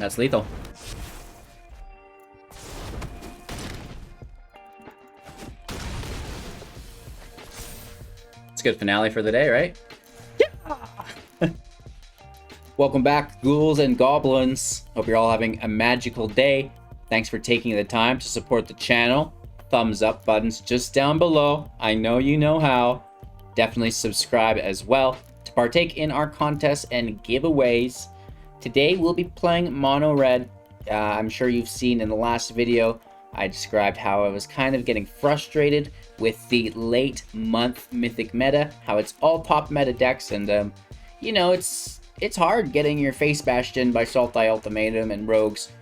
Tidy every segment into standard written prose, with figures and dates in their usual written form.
That's lethal. It's a good finale for the day, right? Yeah! Welcome back, ghouls and goblins. Hope you're all having a magical day. Thanks for taking the time to support the channel. Thumbs up buttons just down below. I know you know how. Definitely subscribe as well to partake in our contests and giveaways. Today we'll be playing mono red. I'm sure you've seen in the last video I described how I was kind of getting frustrated with the late month mythic meta, how it's all top meta decks, and you know, it's hard getting your face bashed in by Sultai Ultimatum and rogues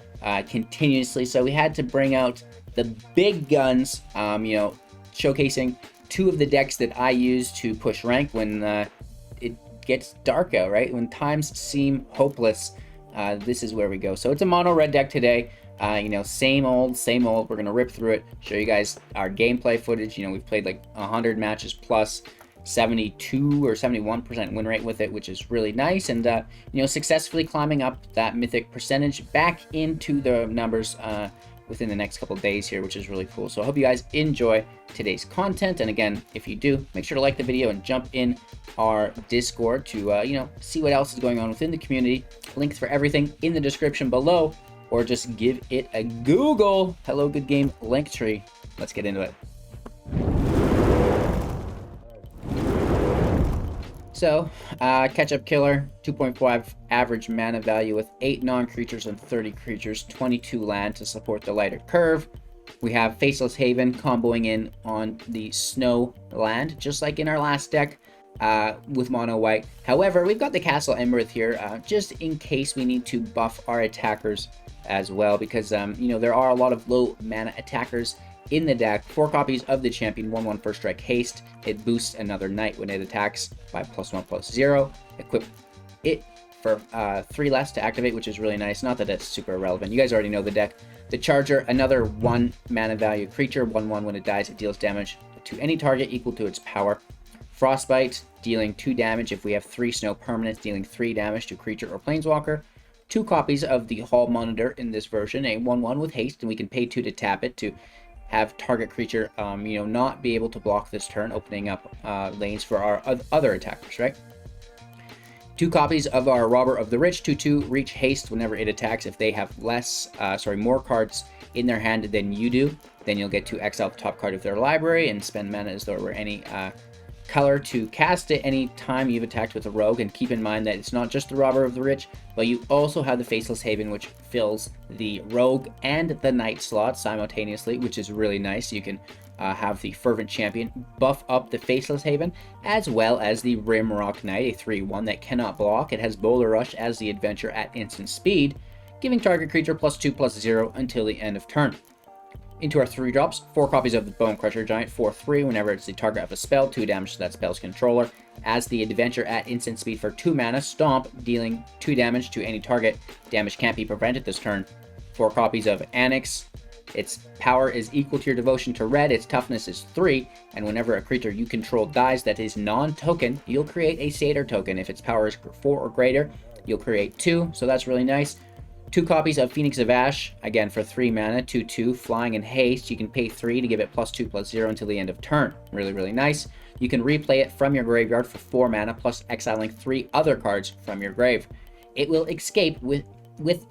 continuously, so we had to bring out the big guns, you know, showcasing two of the decks that I use to push rank when it gets dark out, right? When times seem hopeless, this is where we go. So it's a mono red deck today. You know, same old. We're gonna rip through it, show you guys our gameplay footage. You know, we've played like 100 matches plus, 72 or 71% win rate with it, which is really nice, and you know, successfully climbing up that mythic percentage back into the numbers within the next couple of days here, which is really cool. So I hope you guys enjoy today's content, and again, if you do, make sure to like the video and jump in our Discord to you know, see what else is going on within the community. Links for everything in the description below, or just give it a Google. Hello Good Game Linktree. Let's get into it. So, catch-up killer, 2.5 average mana value with 8 non-creatures and 30 creatures, 22 land to support the lighter curve. We have Faceless Haven comboing in on the snow land, just like in our last deck with mono white. However, we've got the Castle Embereth here, just in case we need to buff our attackers as well, because you know, there are a lot of low mana attackers in the deck. 4 copies of the champion, 1/1 first strike haste. It boosts another knight when it attacks by +1/+0. Equip it for 3 less to activate, which is really nice. Not that it's super relevant. You guys already know the deck. The Charger, another 1 mana value creature. 1/1 when it dies, it deals damage to any target equal to its power. Frostbite, dealing 2 damage if we have 3 snow permanents, dealing 3 damage to creature or planeswalker. 2 copies of the Hall Monitor in this version, a 1/1 with haste, and we can pay 2 to tap it to have target creature, you know, not be able to block this turn, opening up lanes for our other attackers, right? 2 copies of our Robber of the Rich, 2/2 reach haste whenever it attacks. If they have more cards in their hand than you do, then you'll get to exile the top card of their library and spend mana as though it were any color to cast it any time you've attacked with a rogue. And keep in mind that it's not just the Robber of the Rich, but you also have the Faceless Haven, which fills the rogue and the knight slot simultaneously, which is really nice. You can have the Fervent Champion buff up the Faceless Haven, as well as the Rimrock Knight, a 3/1 that cannot block. It has Boulder Rush as the adventure at instant speed, giving target creature +2/+0 until the end of turn. Into our 3 drops, 4 copies of the Bonecrusher Giant, 4/3 whenever it's the target of a spell, 2 damage to that spell's controller. As the adventure at instant speed for 2 mana, Stomp, dealing 2 damage to any target. Damage can't be prevented this turn. 4 copies of Anax. Its power is equal to your devotion to red, its toughness is 3, and whenever a creature you control dies that is non-token, you'll create a satyr token. If its power is 4 or greater, you'll create 2, so that's really nice. 2 copies of Phoenix of Ash, again for 3 mana, 2/2, flying and haste. You can pay 3 to give it +2/+0 until the end of turn. Really, really nice. You can replay it from your graveyard for 4 mana, plus exiling 3 other cards from your grave. It will escape with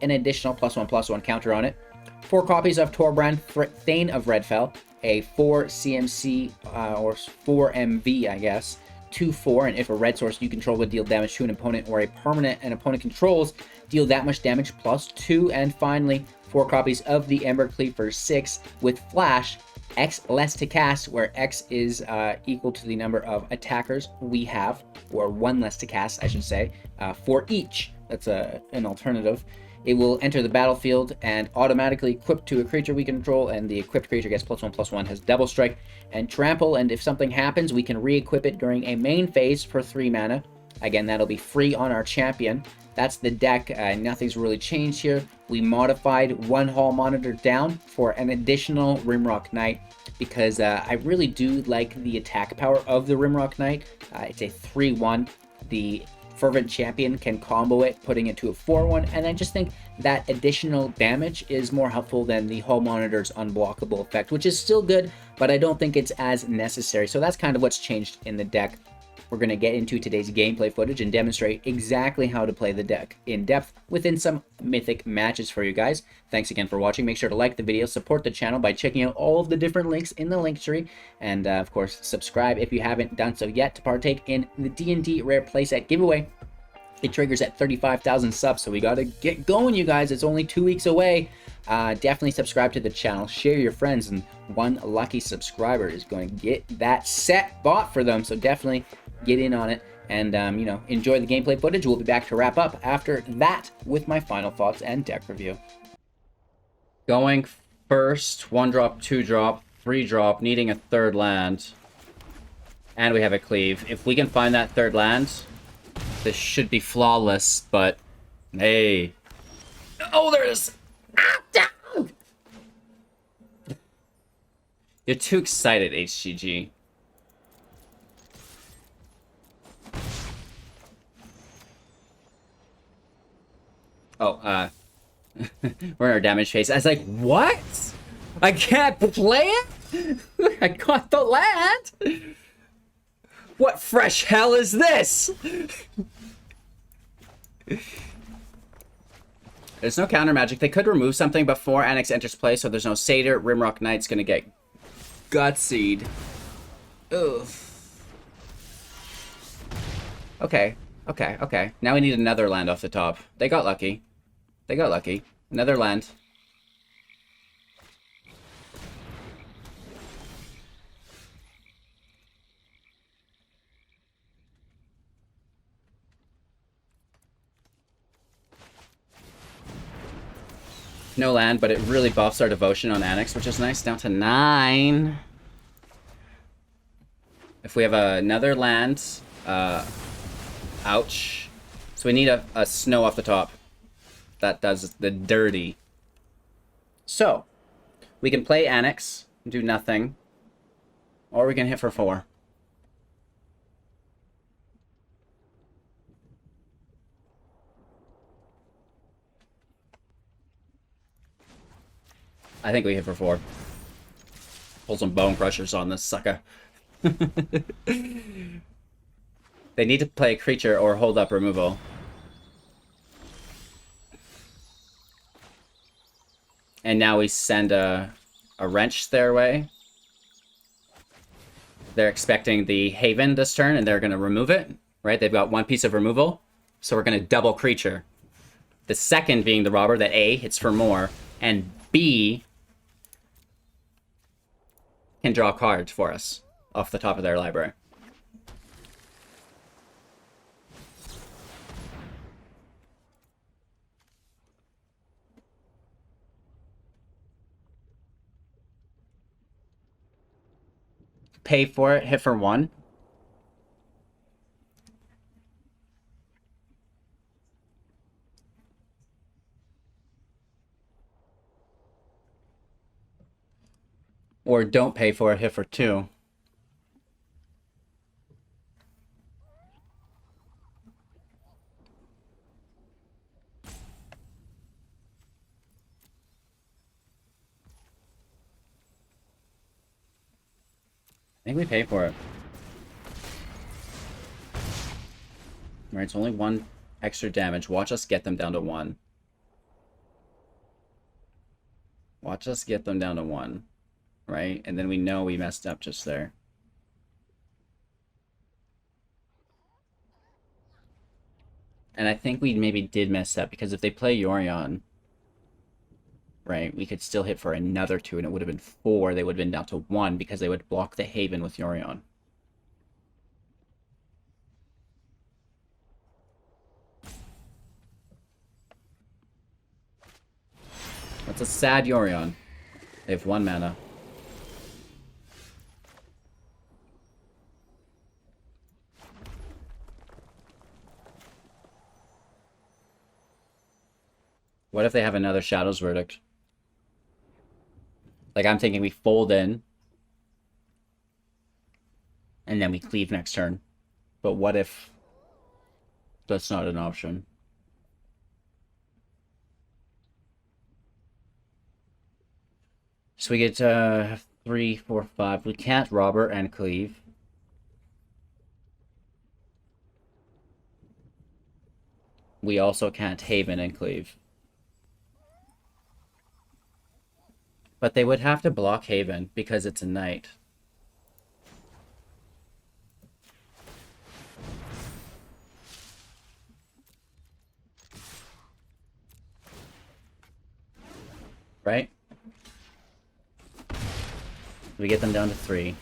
an additional +1/+1 counter on it. 4 copies of Torbran, Thane of Redfell, a 4 CMC, or 4 MV, I guess. 2/4, and if a red source you control would deal damage to an opponent or a permanent an opponent controls, deal that much damage +2. And finally, 4 copies of the Embercleave for 6 with Flash, X less to cast, where X is equal to the number of attackers we have, or 1 less to cast, I should say, for each. That's an alternative. It will enter the battlefield and automatically equip to a creature we control, and the equipped creature gets +1/+1, has Double Strike and Trample, and if something happens, we can re-equip it during a main phase for 3 mana. Again, that'll be free on our champion. That's the deck. Nothing's really changed here. We modified 1 Hall Monitor down for an additional Rimrock Knight, because I really do like the attack power of the Rimrock Knight. It's a 3/1. The Fervent Champion can combo it, putting it to a 4-1, and I just think that additional damage is more helpful than the Hall Monitor's unblockable effect, which is still good, but I don't think it's as necessary. So that's kind of what's changed in the deck. We're going to get into today's gameplay footage and demonstrate exactly how to play the deck in depth within some mythic matches for you guys. Thanks again for watching. Make sure to like the video, support the channel by checking out all of the different links in the link tree, and of course, subscribe if you haven't done so yet to partake in the D&D Rare Playset giveaway. It triggers at 35,000 subs, so we got to get going, you guys. It's only 2 weeks away. Definitely subscribe to the channel, share your friends, and one lucky subscriber is going to get that set bought for them, so definitely get in on it, and you know, enjoy the gameplay footage. We'll be back to wrap up after that with my final thoughts and deck review. Going first, 1-drop, 2-drop, 3-drop, needing a third land, and we have a cleave. If we can find that third land, this should be flawless, but hey, oh, there it is. You're too excited, HGG. Oh, we're in our damage phase. I was like, what? I can't play it? I got the land? What fresh hell is this? There's no counter magic. They could remove something before Anax enters play, so there's no Satyr. Rimrock Knight's gonna get gutsied. Ugh. Okay. Now we need another land off the top. They got lucky. Another land. No land, but it really buffs our devotion on Anax, which is nice. Down to 9. If we have another land, ouch. So we need a snow off the top. That does the dirty. So, we can play Anax, do nothing, or we can hit for 4. I think we hit for 4. Pull some Bonecrushers on this sucker. They need to play a creature or hold up removal. And now we send a wrench their way. They're expecting the Haven this turn, and they're going to remove it, right? They've got 1 piece of removal, so we're going to double creature. The second being the robber, that A hits for more, and B can draw cards for us off the top of their library. Pay for it, hit for 1. Or don't pay for it, hit for 2. I think we pay for it. Alright, it's only 1 extra damage. Watch us get them down to 1. Watch us get them down to 1. Right? And then we know we messed up just there. And I think we maybe did mess up, because if they play Yorion, right, we could still hit for another 2, and it would have been 4. They would have been down to 1, because they would block the Haven with Yorion. That's a sad Yorion. They have 1 mana. What if they have another Shadow's Verdict? Like, I'm thinking we fold in, and then we cleave next turn. But what if That's not an option. So we get 3, 4, 5. We can't Robber and Cleave. We also can't Haven and Cleave. But they would have to block Haven because it's a knight. Right? We get them down to 3.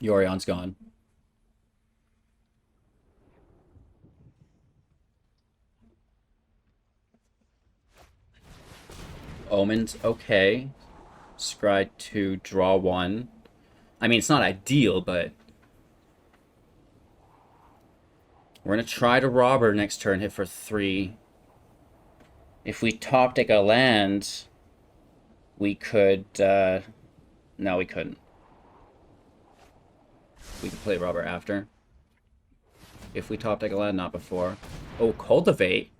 Yorion's gone. Omen's okay. Scry 2, draw 1. I mean, it's not ideal, but we're gonna try to Robber next turn, hit for 3. If we top deck a land, we could, no, we couldn't. We could play Robber after. If we top deck a land, not before. Oh, Cultivate.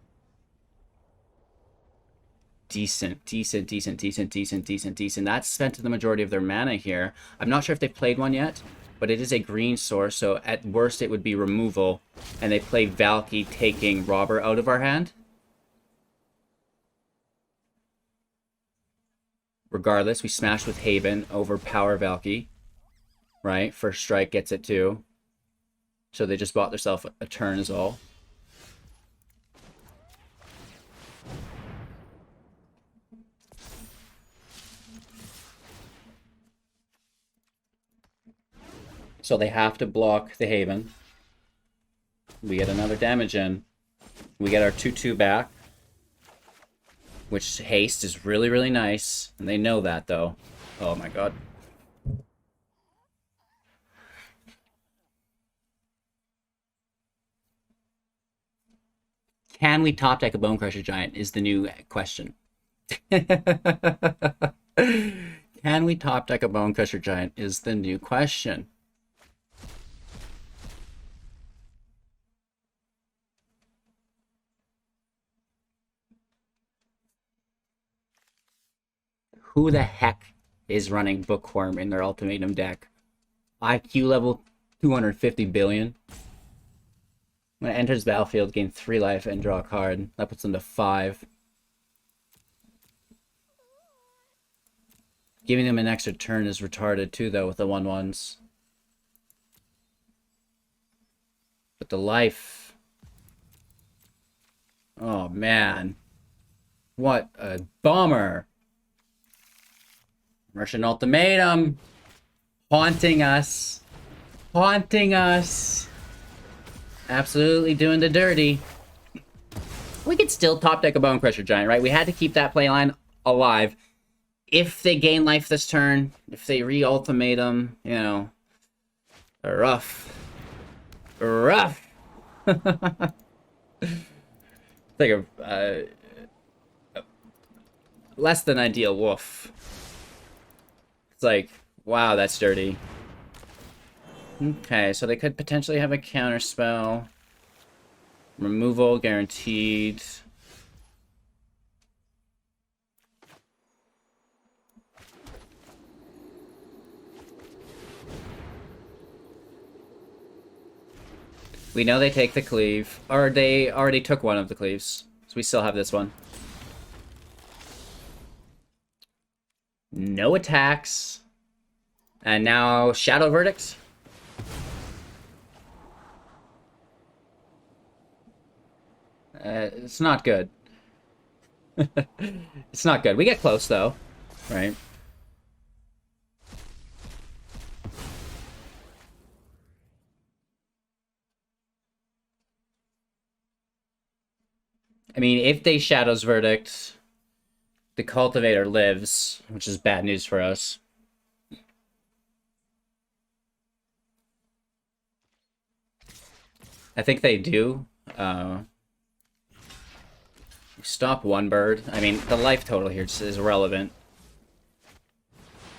Decent. That's spent the majority of their mana here. I'm not sure if they've played one yet, but it is a green source, so at worst it would be removal. And they play Valky, taking Robber out of our hand. Regardless, we smash with Haven, overpower Valky. Right? First strike gets it too. So they just bought themselves a turn is all. So they have to block the Haven. We get another damage in. We get our 2/2 back. Which haste is really, really nice. And they know that, though. Oh my god. Can we top deck a Bonecrusher Giant is the new question. Can we top deck a Bonecrusher Giant is the new question. Who the heck is running Bookworm in their Ultimatum deck? IQ level 250 billion. When it enters the battlefield, gain 3 life and draw a card. That puts them to 5. Giving them an extra turn is retarded too, though, with the 1/1s. But the life... Oh, man. What a bummer. Russian Ultimatum. Haunting us. Haunting us. Absolutely doing the dirty. We could still top deck a Bonecrusher Giant, right? We had to keep that playline alive. If they gain life this turn, if they re-ultimatum, you know, rough. Rough. Like a less than ideal wolf. It's like, wow, that's dirty. Okay, so they could potentially have a counter spell. Removal guaranteed. We know they take the cleave, or they already took one of the cleaves, so we still have this one. No attacks. And now Shadow Verdict. It's not good. It's not good. We get close, though. Right? I mean, if they Shadow's Verdict, the Cultivator lives, which is bad news for us. I think they do. Stop one bird. I mean, the life total here just is irrelevant.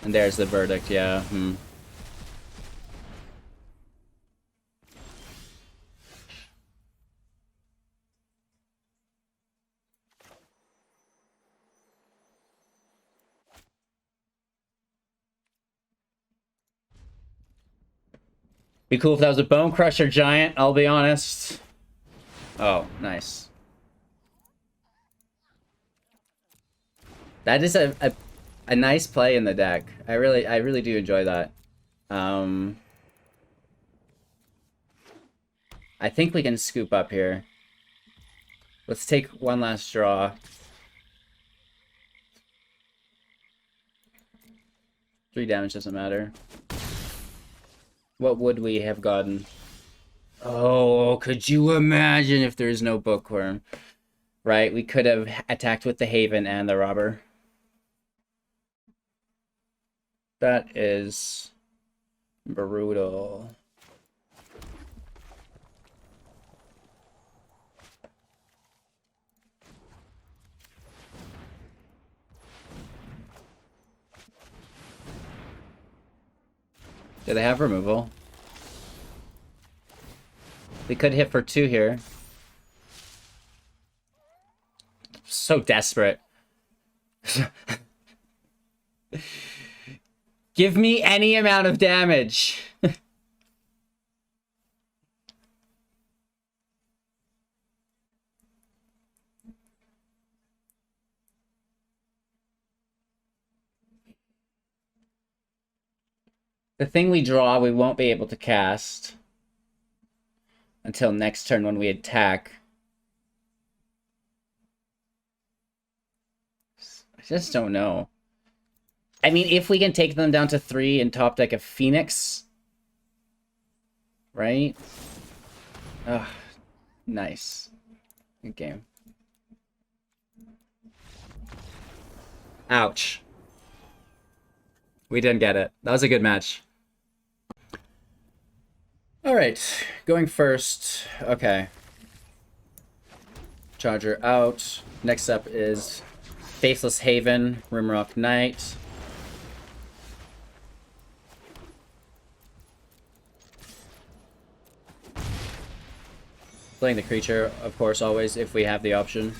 And there's the verdict, yeah. Be cool if that was a Bonecrusher Giant, I'll be honest. Oh, nice. That is a nice play in the deck. I really do enjoy that. I think we can scoop up here. Let's take one last draw. 3 damage doesn't matter. What would we have gotten? Oh, could you imagine if there's no Bookworm? Right, we could have attacked with the Haven and the Robber. That is brutal. Do they have removal? We could hit for 2 here. So desperate. Give me any amount of damage. The thing we draw, we won't be able to cast until next turn when we attack. I just don't know. I mean, if we can take them down to 3 and top deck a Phoenix, right? Ugh, nice. Good game. Ouch. We didn't get it. That was a good match. Alright, going first. Okay. Charger out. Next up is Faceless Haven, Rimrock Knight. Playing the creature, of course, always, if we have the option.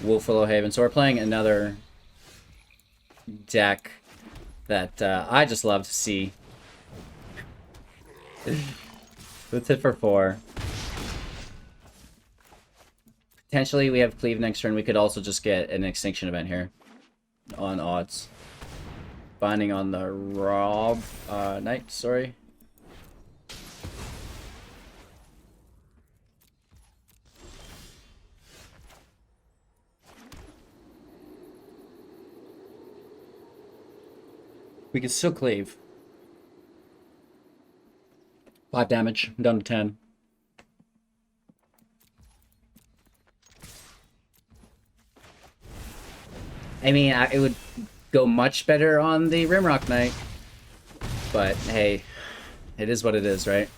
Wolfwillow Haven. So we're playing another deck that I just love to see. Let's hit for 4. Potentially we have Cleave next turn. We could also just get an Extinction event here on odds. Binding on the Knight, sorry. We can still Cleave. 5 damage, down to 10. I mean, it would go much better on the Rimrock Knight. But, hey, it is what it is, right?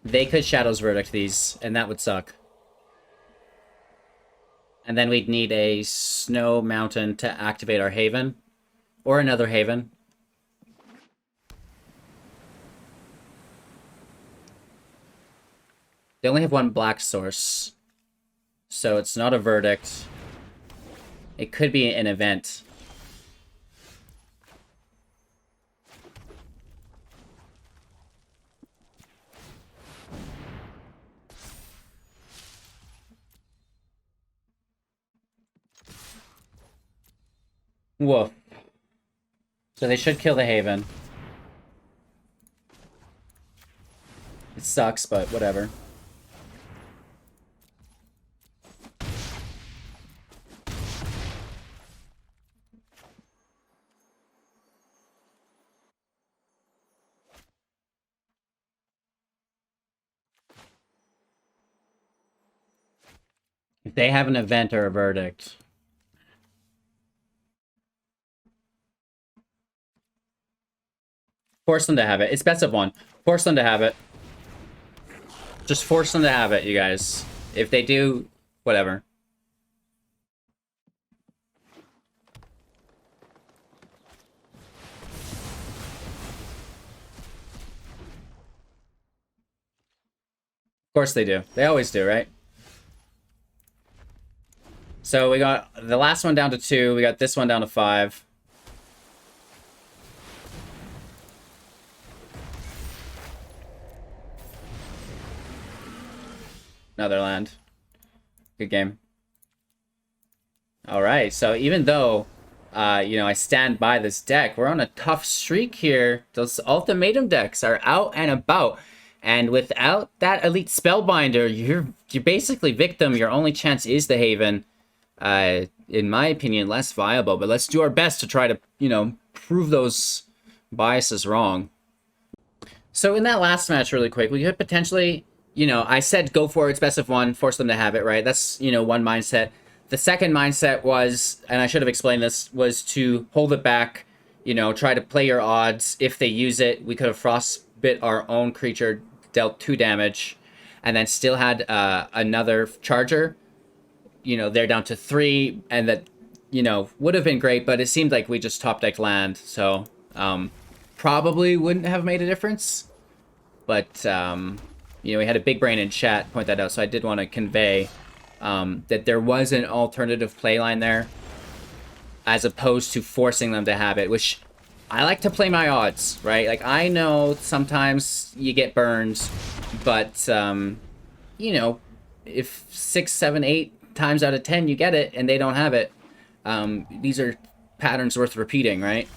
They could Shadow's Verdict these, and that would suck. And then we'd need a Snow Mountain to activate our Haven. Or another Haven. They only have 1 black source. So it's not a Verdict. It could be an event. Woof. So they should kill the Haven. It sucks, but whatever. If they have an event or a verdict. Force them to have it. It's best of 1. Force them to have it. Just force them to have it, you guys. If they do, whatever. Of course they do. They always do, right? So we got the last one down to 2. We got this one down to 5. Another land. Good game. All right, so even though, you know, I stand by this deck, we're on a tough streak here. Those ultimatum decks are out and about. And without that elite spellbinder, you're basically victim. Your only chance is the Haven. In my opinion, less viable. But let's do our best to try to, you know, prove those biases wrong. So in that last match, really quick, we could potentially, you know, I said go for it, best of 1, force them to have it, right? That's, you know, one mindset. The second mindset was, and I should have explained this, was to hold it back, you know, try to play your odds. If they use it, we could have frostbit our own creature, dealt 2 damage, and then still had another charger. You know, they're down to 3, and that, you know, would have been great, but it seemed like we just top deck land, so probably wouldn't have made a difference. But, you know, we had a big brain in chat point that out, so I did want to convey that there was an alternative playline there, as opposed to forcing them to have it, which I like to play my odds, right? Like, I know sometimes you get burned, but, you know, if 6, 7, 8 times out of 10 you get it and they don't have it, these are patterns worth repeating, right?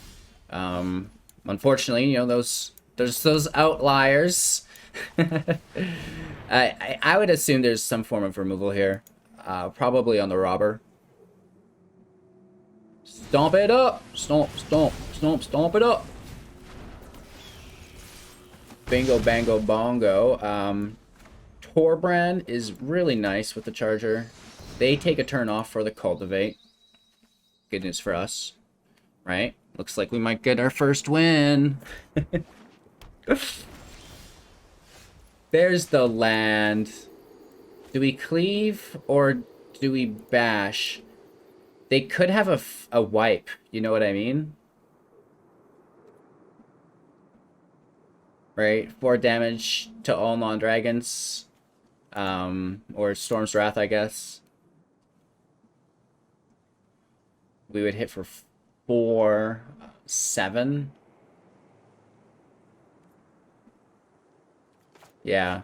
Unfortunately, you know, there's those outliers. I would assume there's some form of removal here, probably on the robber. Stomp it up! Stomp, stomp, stomp, stomp it up! Bingo, bango, bongo. Torbran is really nice with the Charger. They take a turn off for the Cultivate. Good news for us, right? Looks like we might get our first win. There's the land. Do we cleave or do we bash? They could have a wipe, you know what I mean? Right? 4 damage to all non-dragons. Or Storm's Wrath, I guess. We would hit for 4, 7. Yeah.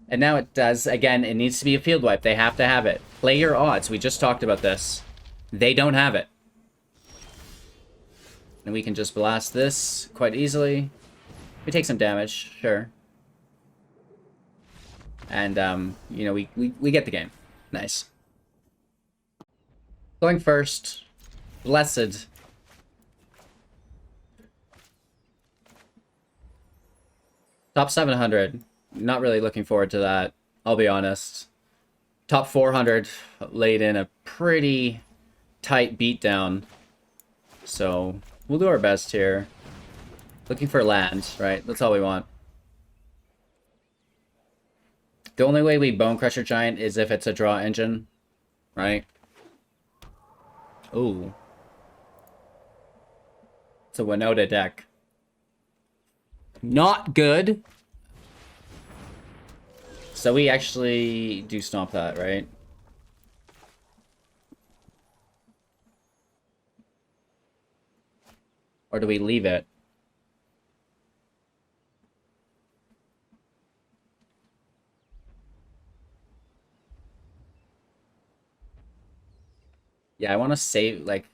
And now it does, again, it needs to be a field wipe. They have to have it. Play your odds. We just talked about this. They don't have it. And we can just blast this quite easily. We take some damage, sure. And, you know, we get the game. Nice. Going first. Blessed. Top 700. Not really looking forward to that, I'll be honest. Top 400 laid in a pretty tight beatdown. So, we'll do our best here. Looking for land, right? That's all we want. The only way we Bonecrusher Giant is if it's a draw engine, right? Ooh. It's a Winota deck. Not good. So we actually do stomp that, right? Or do we leave it? Yeah, I want to save, like...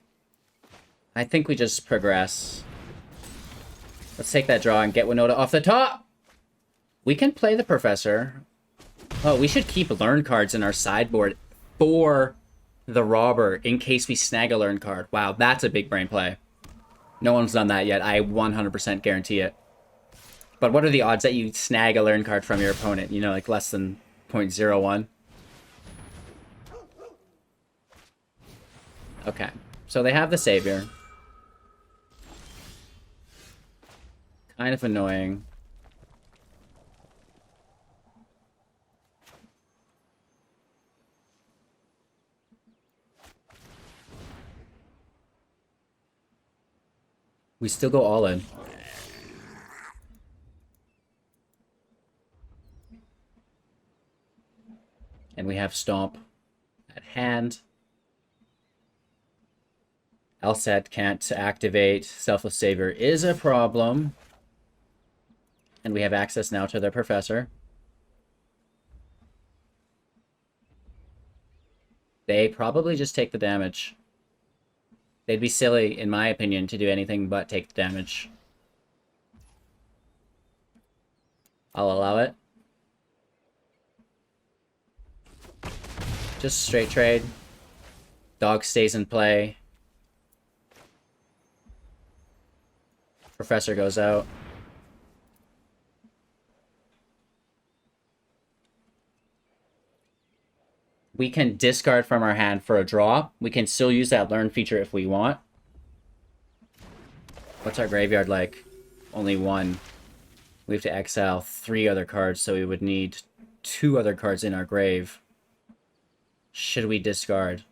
I think we just progress. Let's take that draw and get Winota off the top! We can play the Professor. Oh, we should keep learn cards in our sideboard for the robber in case we snag a learn card. Wow, that's a big brain play. No one's done that yet. I 100% guarantee it. But what are the odds that you snag a learn card from your opponent? You know, like less than 0.01? Okay, so they have the Savior. Kind of annoying. We still go all in. And we have Stomp at hand. Elset can't activate. Selfless Savior is a problem. And we have access now to their Professor. They probably just take the damage. They'd be silly, in my opinion, to do anything but take the damage. I'll allow it. Just straight trade. Dog stays in play. Professor goes out. We can discard from our hand for a draw. We can still use that learn feature if we want. What's our graveyard like? Only one. We have to exile 3 other cards, so we would need 2 other cards in our grave. Should we discard?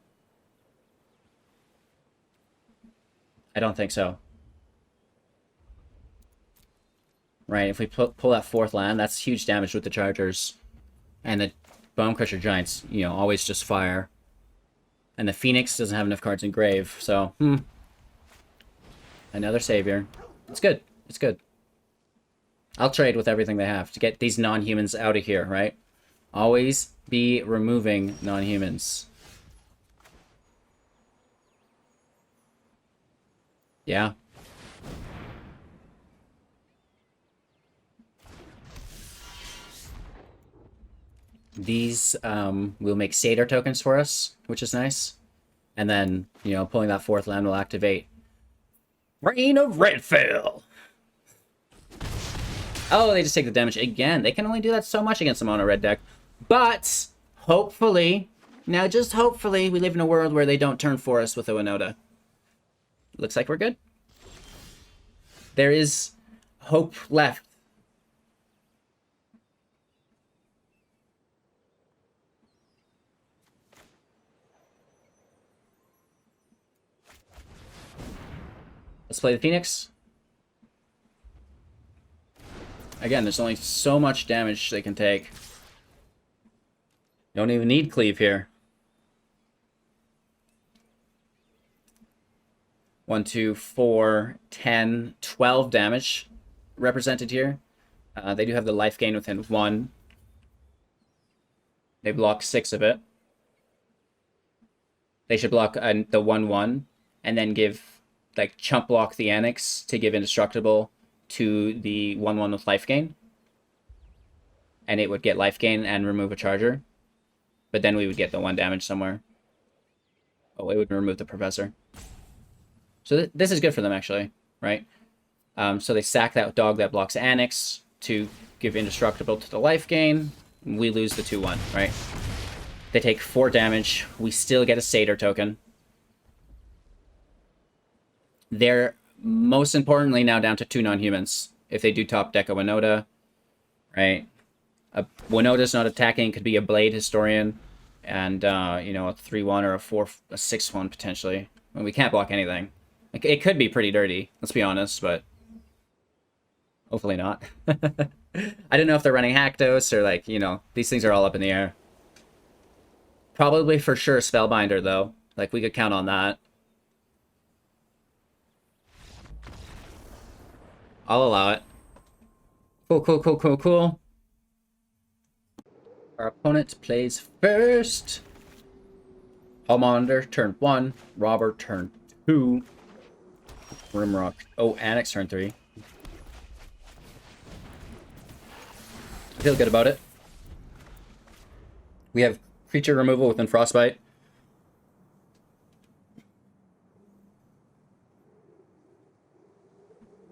I don't think so. Right, if we pull that 4th land, that's huge damage with the Chargers. And the Bonecrusher Giants, you know, always just fire. And the Phoenix doesn't have enough cards in grave, so, Another Savior. It's good. It's good. I'll trade with everything they have to get these non-humans out of here, right? Always be removing non-humans. Yeah. These will make Satyr tokens for us, which is nice. And then, you know, pulling that 4th land will activate Reign of Redfell. Oh, they just take the damage again. They can only do that so much against a mono red deck. But, hopefully, now just hopefully, we live in a world where they don't turn for us with a Winota. Looks like we're good. There is hope left. Let's play the Phoenix. Again, there's only so much damage they can take. Don't even need cleave here. 1, 2, 4, 10, 12 damage represented here. They do have the life gain within 1. They block 6 of it. They should block the 1/1 and then give, like, chump block the Anax to give indestructible to the 1/1 with life gain. And it would get life gain and remove a Charger. But then we would get the 1 damage somewhere. Oh, it would remove the Professor. So this is good for them, actually, right? So they sack that dog that blocks Anax to give indestructible to the life gain. We lose the 2/1, right? They take 4 damage. We still get a Satyr token. They're most importantly now down to 2 non-humans. If they do top deck a Winota, right? A Winota's not attacking. Could be a Blade Historian. And, you know, a 3/1 or a 6/1 potentially. I mean, we can't block anything. It could be pretty dirty, let's be honest, but hopefully not. I don't know if they're running Haktos or, like, you know, these things are all up in the air. Probably for sure Spellbinder, though. Like, we could count on that. I'll allow it. Cool, cool, cool, cool, cool. Our opponent plays first. Homelander, turn 1. Robber, turn 2. Rimrock. Oh, Anax, turn 3. I feel good about it. We have creature removal within Frostbite.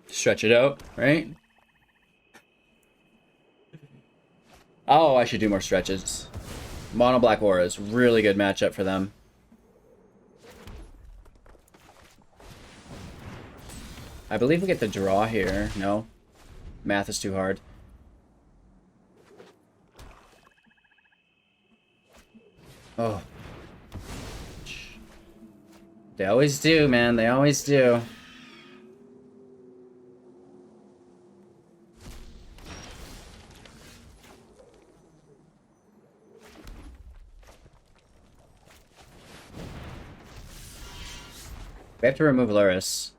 Stretch it out, right? Oh, I should do more stretches. Mono Black Aura is really good matchup for them. I believe we get the draw here. No. Math is too hard. Oh. They always do, man. They always do. We have to remove Luris.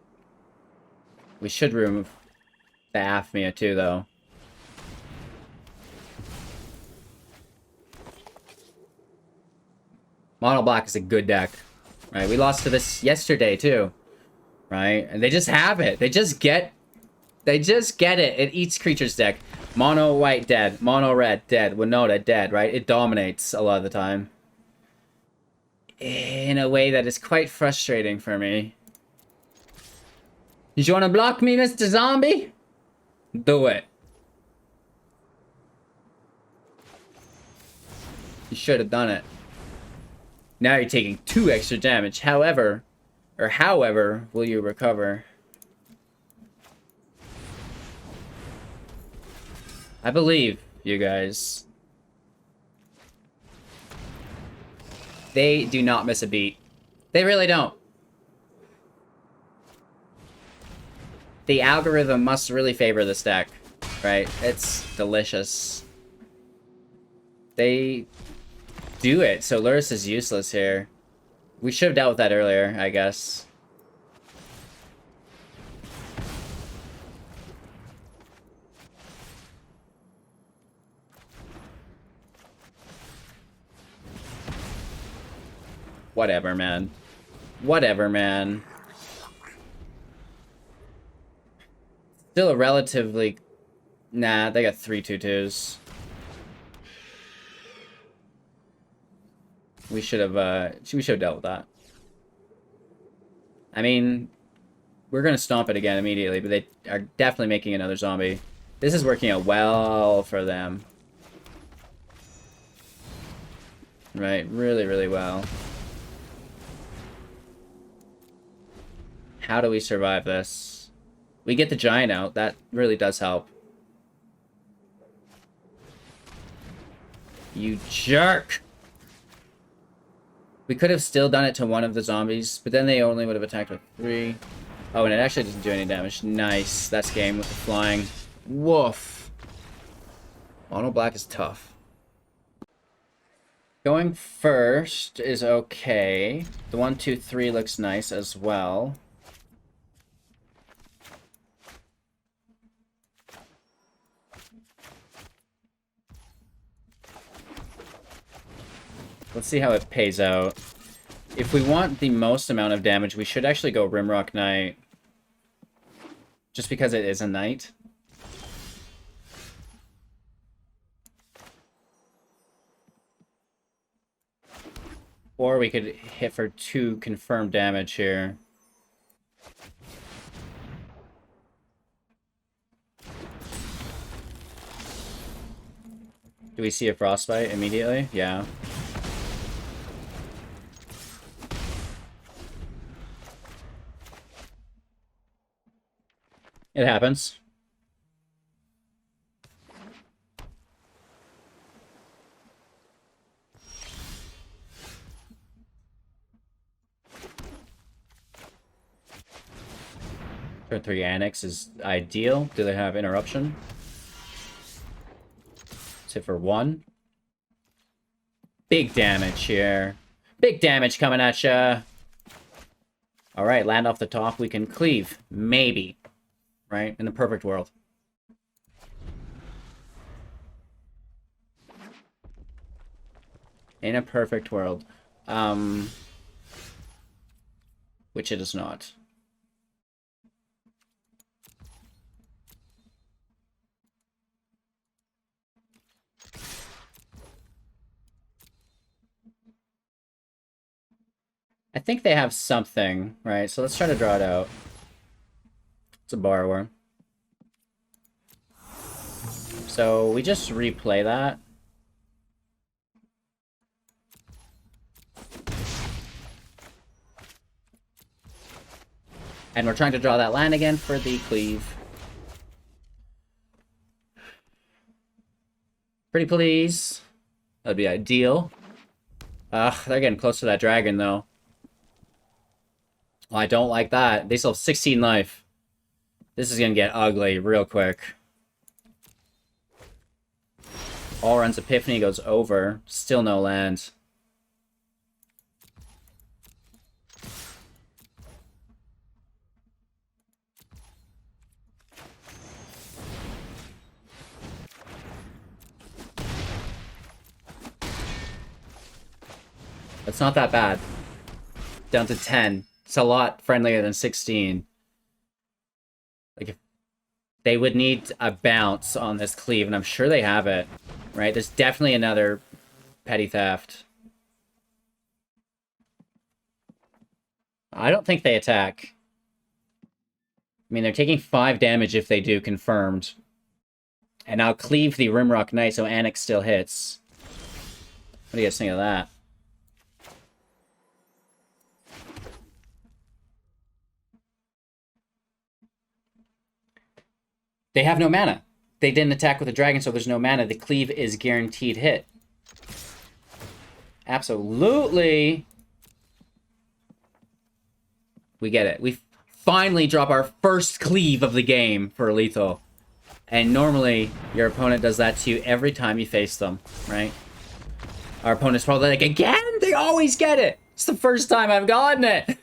We should remove the Aphmia too, though. Mono Black is a good deck. Right? We lost to this yesterday, too. Right? And they just have it. They just get it. It eats creatures deck. Mono white, dead. Mono red, dead. Winota, dead, right? It dominates a lot of the time. In a way that is quite frustrating for me. You want to block me, Mr. Zombie? Do it. You should have done it. Now you're taking 2 extra damage. However, will you recover? I believe you guys. They do not miss a beat. They really don't. The algorithm must really favor this deck, right? It's delicious. They do it, so Luris is useless here. We should have dealt with that earlier, I guess. Whatever, man. Whatever, man. Still a relatively... Nah, they got 3 2/2s. We should have dealt with that. I mean, we're gonna stomp it again immediately, but they are definitely making another zombie. This is working out well for them. Right, really, really well. How do we survive this? We get the giant out. That really does help. You jerk! We could have still done it to one of the zombies, but then they only would have attacked with 3. Oh, and it actually doesn't do any damage. Nice. That's game with the flying. Woof. Mono black is tough. Going first is okay. The 1, 2, 3 looks nice as well. Let's see how it pays out. If we want the most amount of damage, we should actually go Rimrock Knight. Just because it is a knight. Or we could hit for 2 confirmed damage here. Do we see a frostbite immediately? Yeah. It happens. Turn 3 Anax is ideal. Do they have interruption? Let's hit for 1. Big damage here. Big damage coming at ya. Alright, land off the top. We can cleave. Maybe. Right? In the perfect world. In a perfect world. Which it is not. I think they have something, right? So let's try to draw it out. It's a borrower. So we just replay that. And we're trying to draw that land again for the cleave. Pretty please. That'd be ideal. They're getting close to that dragon though. Well, I don't like that. They still have 16 life. This is gonna get ugly real quick. All runs Epiphany goes over. Still no land. That's not that bad. Down to 10. It's a lot friendlier than 16. Like, if they would need a bounce on this cleave, and I'm sure they have it. Right? There's definitely another petty theft. I don't think they attack. I mean, they're taking 5 damage if they do, confirmed. And I'll cleave the Rimrock Knight, so Anax still hits. What do you guys think of that? They have no mana. They didn't attack with a dragon, so there's no mana. The cleave is guaranteed hit. Absolutely. We get it. We finally drop our first cleave of the game for lethal. And normally, your opponent does that to you every time you face them, right? Our opponent's probably like, again? They always get it! It's the first time I've gotten it!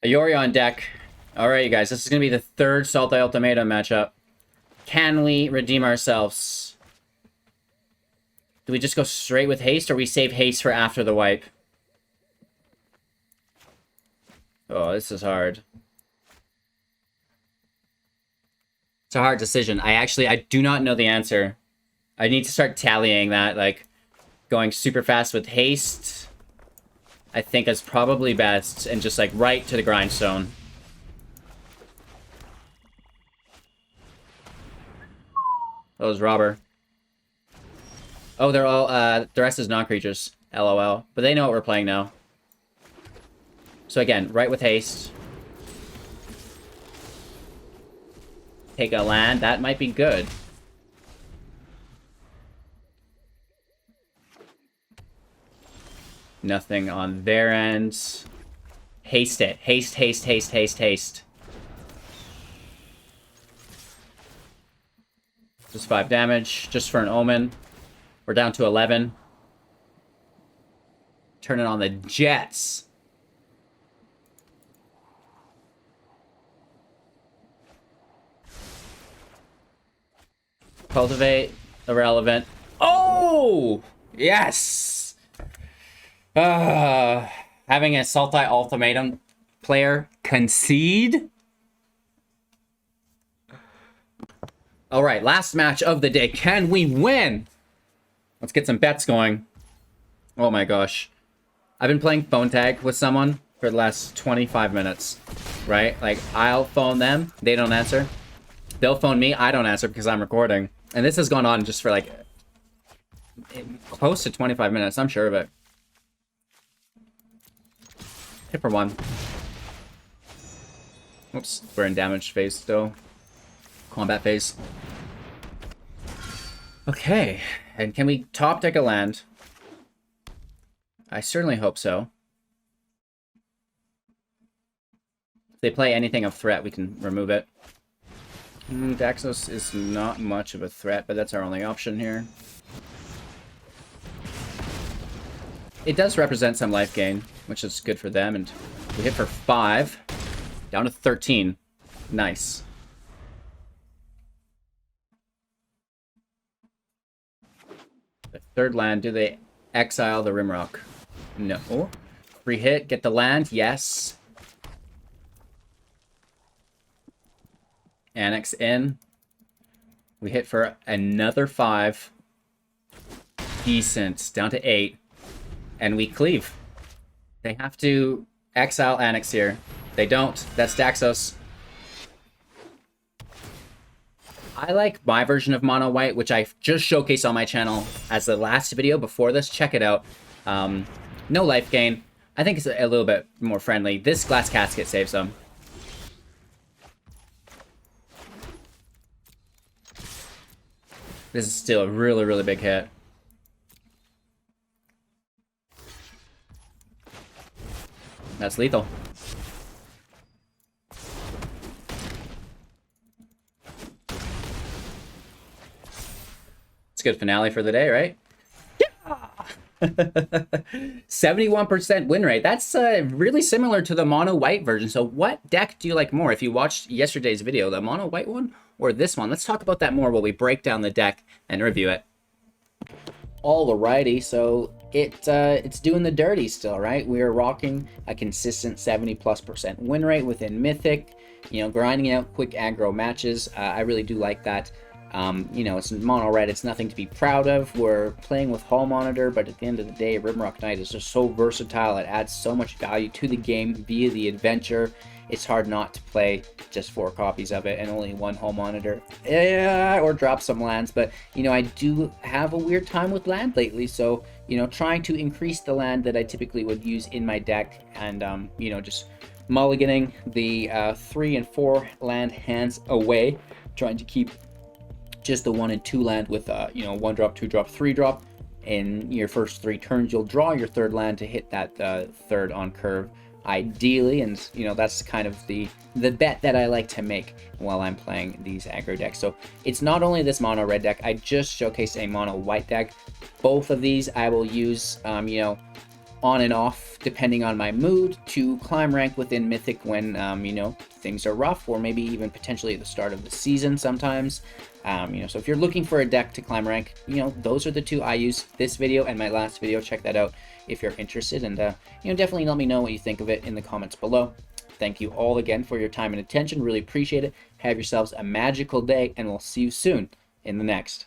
Ayori on deck. Alright, you guys, this is going to be the third Sultai Ultimatum matchup. Can we redeem ourselves? Do we just go straight with haste, or we save haste for after the wipe? Oh, this is hard. It's a hard decision. I do not know the answer. I need to start tallying that, like, going super fast with haste, I think is probably best, and just, like, right to the grindstone. That was robber. Oh, they're all, the rest is non-creatures. LOL. But they know what we're playing now. So again, right with haste. Take a land. That might be good. Nothing on their end. Haste it. Haste, haste, haste, haste, haste. Just 5 damage. Just for an omen. We're down to 11. Turn it on the Jets. Cultivate. Irrelevant. Oh! Yes! Having a Sultai Ultimatum player concede? Alright, last match of the day. Can we win? Let's get some bets going. Oh my gosh. I've been playing phone tag with someone for the last 25 minutes. Right? Like, I'll phone them. They don't answer. They'll phone me. I don't answer because I'm recording. And this has gone on just for like close to 25 minutes. I'm sure of it. Hit for 1. Oops. We're in damage phase still. Combat phase. Okay. And can we top deck a land? I certainly hope so. If they play anything of threat, we can remove it. Daxos is not much of a threat, but that's our only option here. It does represent some life gain, which is good for them, and we hit for 5. Down to 13. Nice. The third land, do they exile the Rimrock? No. Free hit, get the land, yes. Anax in. We hit for another 5. Decent. Down to 8. And we cleave. They have to exile Anax here. They don't. That's Daxos. I like my version of Mono White, which I just showcased on my channel as the last video before this. Check it out. No life gain. I think it's a little bit more friendly. This Glass Casket saves them. This is still a really, really big hit. That's lethal. It's a good finale for the day, right? Yeah! 71% win rate. That's really similar to the mono white version. So what deck do you like more? If you watched yesterday's video, the mono white one or this one? Let's talk about that more while we break down the deck and review it. Alrighty, so it's doing the dirty still, right? We are rocking a consistent 70+% win rate within Mythic, you know, grinding out quick aggro matches. I really do like that. You know, it's mono red, it's nothing to be proud of. We're playing with Hall Monitor, but at the end of the day, Rimrock Knight is just so versatile. It adds so much value to the game via the adventure. It's hard not to play just 4 copies of it and only 1 Hall Monitor. Yeah, or drop some lands, but, you know, I do have a weird time with land lately, so, you know, trying to increase the land that I typically would use in my deck and, you know, just mulliganing the 3 and 4 land hands away, trying to keep just the 1 and 2 land with, you know, 1 drop, 2 drop, 3 drop. In your first 3 turns, you'll draw your 3rd land to hit that 3rd on curve, ideally, and you know that's kind of the bet that I like to make while I'm playing these aggro decks. So it's not only this mono red deck, I just showcased a mono white deck. Both of these I will use, you know, on and off depending on my mood to climb rank within Mythic when you know, things are rough, or maybe even potentially at the start of the season sometimes. You know, so if you're looking for a deck to climb rank, you know, those are the 2 I use this video and my last video. Check that out if you're interested, and you know, definitely let me know what you think of it in the comments below. Thank you all again for your time and attention, really appreciate it. Have yourselves a magical day, and we'll see you soon in the next.